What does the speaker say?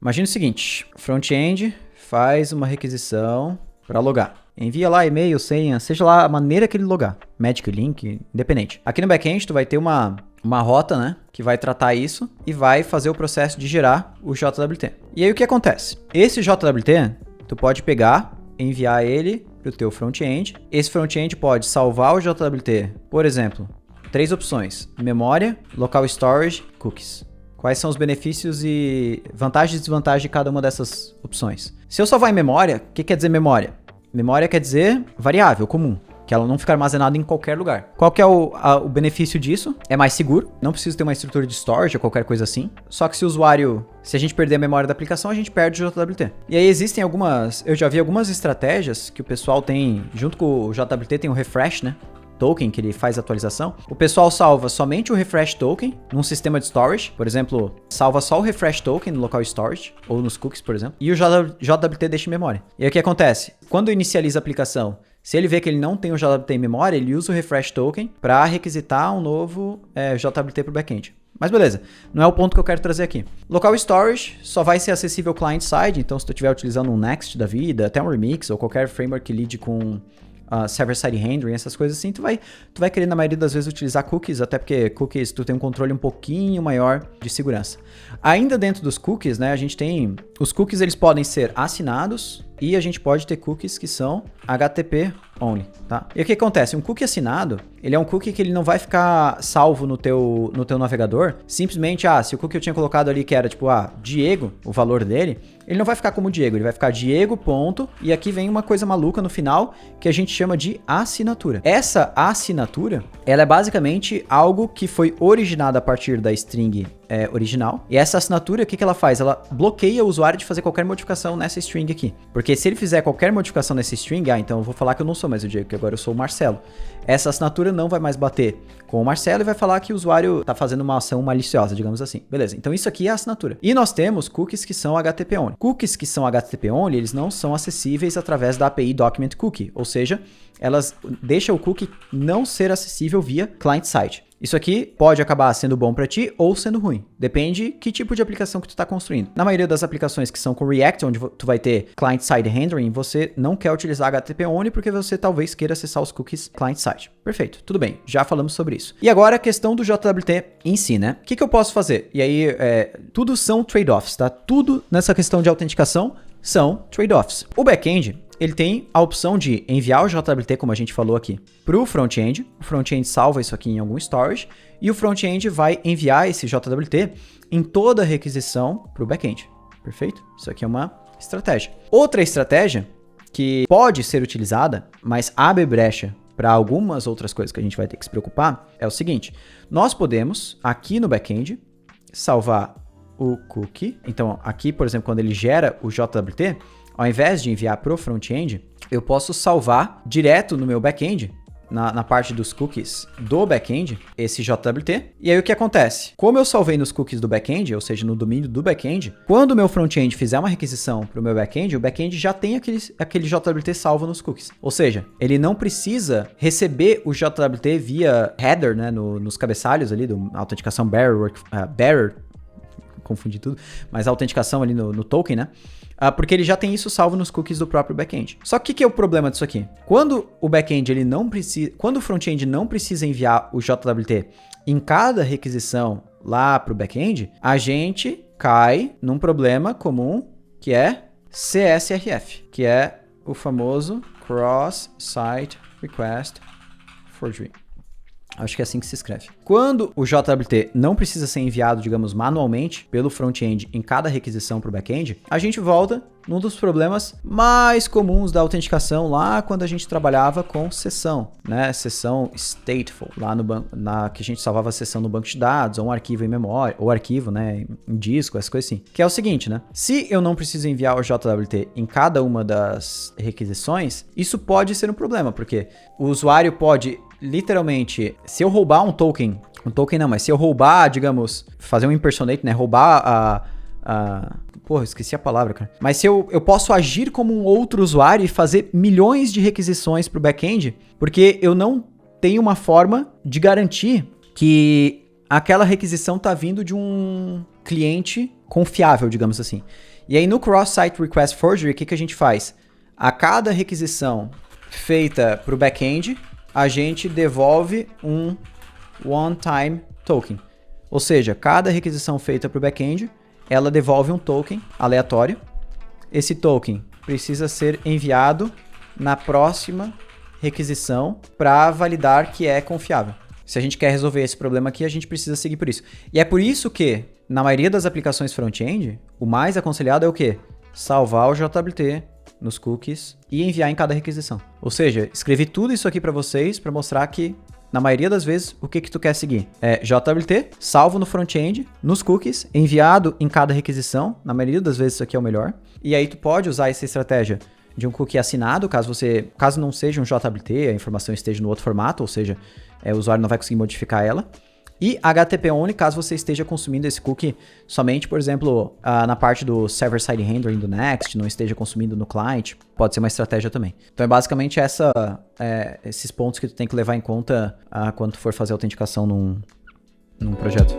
Imagina o seguinte, front-end faz uma requisição para logar. Envia lá e-mail, senha, seja lá a maneira que ele logar. Magic Link, independente. Aqui no back-end tu vai ter uma rota, né, que vai tratar isso e vai fazer o processo de gerar o JWT. E aí o que acontece? Esse JWT, tu pode pegar, enviar ele pro teu front-end. Esse front-end pode salvar o JWT, por exemplo, 3 opções: memória, local storage, cookies. Quais são os benefícios e vantagens e desvantagens de cada uma dessas opções? Se eu salvar em memória, o que quer dizer memória? Memória quer dizer variável, comum, que ela não fica armazenada em qualquer lugar. Qual que é o benefício disso? É mais seguro, não precisa ter uma estrutura de storage ou qualquer coisa assim. Só que se a gente perder a memória da aplicação, a gente perde o JWT. E aí existem eu já vi algumas estratégias que o pessoal tem, junto com o JWT tem o refresh, né? Token, que ele faz atualização, o pessoal salva somente o refresh token num sistema de storage, por exemplo, salva só o refresh token no local storage, ou nos cookies, por exemplo, e o JWT deixa em memória. E aí o que acontece? Quando inicializa a aplicação, se ele vê que ele não tem o JWT em memória, ele usa o refresh token para requisitar um novo JWT para o backend. Mas beleza, não é o ponto que eu quero trazer aqui. Local storage só vai ser acessível client-side, então se tu estiver utilizando um Next da vida, até um Remix, ou qualquer framework que lide com server-side rendering, essas coisas assim, tu vai querer na maioria das vezes utilizar cookies, até porque cookies tu tem um controle um pouquinho maior de segurança. Ainda dentro dos cookies, né, a gente tem... Os cookies, eles podem ser assinados e a gente pode ter cookies que são HTTP only, tá? E o que acontece? Um cookie assinado, ele é um cookie que ele não vai ficar salvo no teu navegador, simplesmente, se o cookie eu tinha colocado ali que era tipo, Diego, o valor dele, ele não vai ficar como Diego, ele vai ficar Diego, ponto, e aqui vem uma coisa maluca no final, que a gente chama de assinatura. Essa assinatura, ela é basicamente algo que foi originado a partir da string original, e essa assinatura, o que ela faz? Ela bloqueia o usuário de fazer qualquer modificação nessa string aqui, porque se ele fizer qualquer modificação nessa string, então eu vou falar que eu não sou mais o Diego, que agora eu sou o Marcelo. Essa assinatura não vai mais bater com o Marcelo e vai falar que o usuário está fazendo uma ação maliciosa, digamos assim. Beleza, então isso aqui é a assinatura. E nós temos cookies que são HTTP only. Cookies que são HTTP only, eles não são acessíveis através da API Document Cookie, ou seja, elas deixam o cookie não ser acessível via client-side. Isso aqui pode acabar sendo bom para ti ou sendo ruim. Depende que tipo de aplicação que tu está construindo. Na maioria das aplicações que são com React, onde tu vai ter client-side rendering, você não quer utilizar HTTP only porque você talvez queira acessar os cookies client-side. Perfeito, tudo bem, já falamos sobre isso. E agora a questão do JWT em si, né? O que eu posso fazer? E aí, tudo são trade-offs, tá? Tudo nessa questão de autenticação são trade-offs. O back-end, ele tem a opção de enviar o JWT, como a gente falou aqui, para o front-end. O front-end salva isso aqui em algum storage e o front-end vai enviar esse JWT em toda requisição para o back-end. Perfeito? Isso aqui é uma estratégia. Outra estratégia que pode ser utilizada, mas abre brecha para algumas outras coisas que a gente vai ter que se preocupar, é o seguinte. Nós podemos, aqui no back-end, salvar o cookie. Então, aqui, por exemplo, quando ele gera o JWT, ao invés de enviar para o front-end, eu posso salvar direto no meu back-end, na parte dos cookies do back-end, esse JWT. E aí o que acontece? Como eu salvei nos cookies do back-end, ou seja, no domínio do back-end, quando o meu front-end fizer uma requisição para o meu back-end, o back-end já tem aquele JWT salvo nos cookies. Ou seja, ele não precisa receber o JWT via header, né, nos cabeçalhos ali, do autenticação bearer, confundi tudo, mas a autenticação ali no token, né? Porque ele já tem isso salvo nos cookies do próprio back-end. Só que o que é o problema disso aqui? Quando o back-end quando o front-end não precisa enviar o JWT em cada requisição lá para o back-end, a gente cai num problema comum que é CSRF, que é o famoso Cross-Site Request Forgery. Acho que é assim que se escreve. Quando o JWT não precisa ser enviado, digamos, manualmente pelo front-end em cada requisição para o back-end, a gente volta num dos problemas mais comuns da autenticação lá quando a gente trabalhava com sessão, né? Sessão stateful, lá no que a gente salvava a sessão no banco de dados, ou um arquivo em memória, ou arquivo, né, em disco, essas coisas assim. Que é o seguinte, né? Se eu não preciso enviar o JWT em cada uma das requisições, isso pode ser um problema, porque o usuário pode literalmente, se eu roubar um token não, mas se eu roubar, digamos, fazer um impersonate, né, roubar porra, esqueci a palavra, cara. Mas se eu posso agir como um outro usuário e fazer milhões de requisições pro back-end, porque eu não tenho uma forma de garantir que aquela requisição está vindo de um cliente confiável, digamos assim. E aí no Cross-Site Request Forgery, o que a gente faz? A cada requisição feita para o back-end, a gente devolve um one-time token. Ou seja, cada requisição feita para o back-end, ela devolve um token aleatório. Esse token precisa ser enviado na próxima requisição para validar que é confiável. Se a gente quer resolver esse problema aqui, a gente precisa seguir por isso. E é por isso que, na maioria das aplicações front-end, o mais aconselhado é o quê? Salvar o JWT nos cookies e enviar em cada requisição. Ou seja, escrevi tudo isso aqui para vocês para mostrar que, na maioria das vezes, o que tu quer seguir? É JWT, salvo no front-end, nos cookies, enviado em cada requisição. Na maioria das vezes isso aqui é o melhor. E aí tu pode usar essa estratégia de um cookie assinado, caso não seja um JWT, a informação esteja no outro formato, ou seja, o usuário não vai conseguir modificar ela. E HTTP only, caso você esteja consumindo esse cookie somente, por exemplo, na parte do server-side rendering do Next, não esteja consumindo no client, pode ser uma estratégia também. Então é basicamente esses pontos que tu tem que levar em conta quando tu for fazer a autenticação num projeto.